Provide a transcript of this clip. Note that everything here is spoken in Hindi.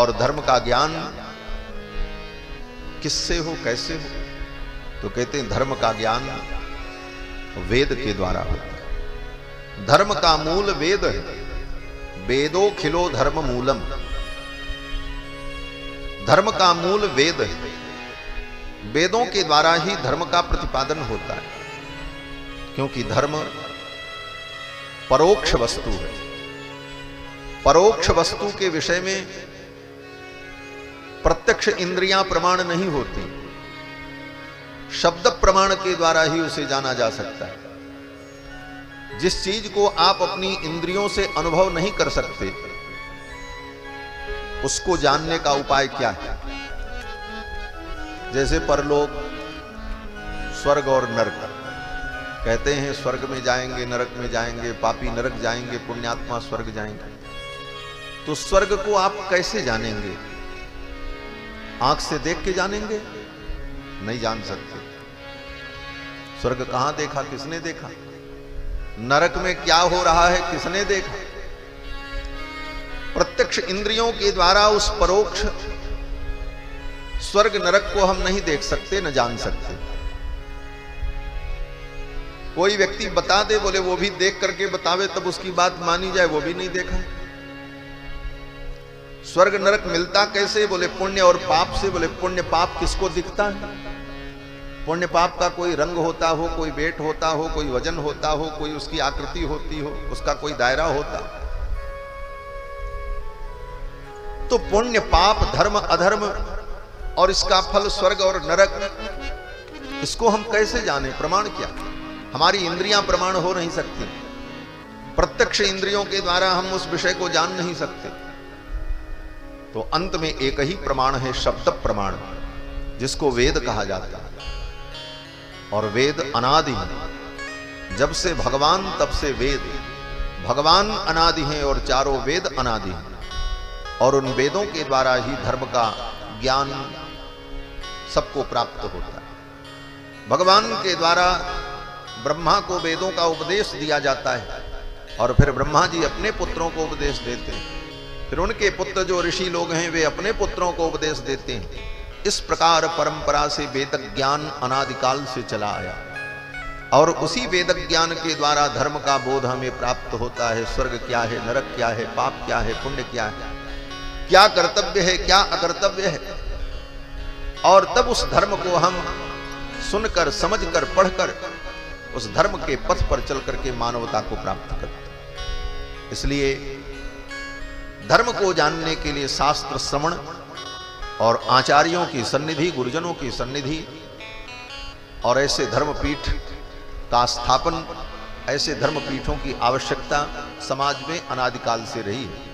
और धर्म का ज्ञान किससे हो, कैसे हो? तो कहते हैं धर्म का ज्ञान वेद के द्वारा होता है। धर्म का मूल वेद है। वेदो खिलो धर्म मूलम। धर्म का मूल वेद है। वेदों के द्वारा ही धर्म का प्रतिपादन होता है, क्योंकि धर्म परोक्ष वस्तु है। परोक्ष वस्तु के विषय में प्रत्यक्ष इंद्रियां प्रमाण नहीं होती, शब्द प्रमाण के द्वारा ही उसे जाना जा सकता है। जिस चीज को आप अपनी इंद्रियों से अनुभव नहीं कर सकते, उसको जानने का उपाय क्या है? जैसे परलोक, स्वर्ग और नरक। कहते हैं स्वर्ग में जाएंगे, नरक में जाएंगे, पापी नरक जाएंगे, पुण्यात्मा स्वर्ग जाएंगे। तो स्वर्ग को आप कैसे जानेंगे? आंख से देख के जानेंगे? नहीं जान सकते। स्वर्ग कहां देखा, किसने देखा? नरक में क्या हो रहा है, किसने देखा? प्रत्यक्ष इंद्रियों के द्वारा उस परोक्ष स्वर्ग नरक को हम नहीं देख सकते, न जान सकते। कोई व्यक्ति बता दे, बोले वो भी देख करके बतावे तब उसकी बात मानी जाए, वो भी नहीं देखा। स्वर्ग नरक मिलता कैसे? बोले पुण्य और पाप से। बोले पुण्य पाप किसको दिखता है? पुण्य पाप का कोई रंग होता हो, कोई वेट होता हो, कोई वजन होता हो, कोई उसकी आकृति होती हो, उसका कोई दायरा होता। तो पुण्य पाप, धर्म अधर्म और इसका फल स्वर्ग और नरक, इसको हम कैसे जाने? प्रमाण क्या? हमारी इंद्रियां प्रमाण हो नहीं सकती। प्रत्यक्ष इंद्रियों के द्वारा हम उस विषय को जान नहीं सकते। तो अंत में एक ही प्रमाण है, शब्द प्रमाण, जिसको वेद कहा जाता है। और वेद अनादि है। जब से भगवान तब से वेद। भगवान अनादि हैं और चारों वेद अनादि हैं। और उन वेदों के द्वारा ही धर्म का ज्ञान सबको प्राप्त होता है। भगवान के द्वारा ब्रह्मा को वेदों का उपदेश दिया जाता है, और फिर ब्रह्मा जी अपने पुत्रों को उपदेश देते हैं। फिर उनके पुत्र जो ऋषि लोग हैं, वे अपने पुत्रों को उपदेश देते हैं। इस प्रकार परंपरा से वेद ज्ञान अनादिकाल से चला आया, और उसी वेद ज्ञान के द्वारा धर्म का बोध हमें प्राप्त होता है। स्वर्ग क्या है, नरक क्या है, पाप क्या है, पुण्य क्या है, क्या कर्तव्य है, क्या अकर्तव्य है। और तब उस धर्म को हम सुनकर, समझकर, पढ़कर उस धर्म के पथ पर चल करके मानवता को प्राप्त करते हैं। इसलिए धर्म को जानने के लिए शास्त्र श्रवण और आचार्यों की सन्निधि, गुरुजनों की सन्निधि और ऐसे धर्मपीठ का स्थापन, ऐसे धर्मपीठों की आवश्यकता समाज में अनादिकाल से रही है।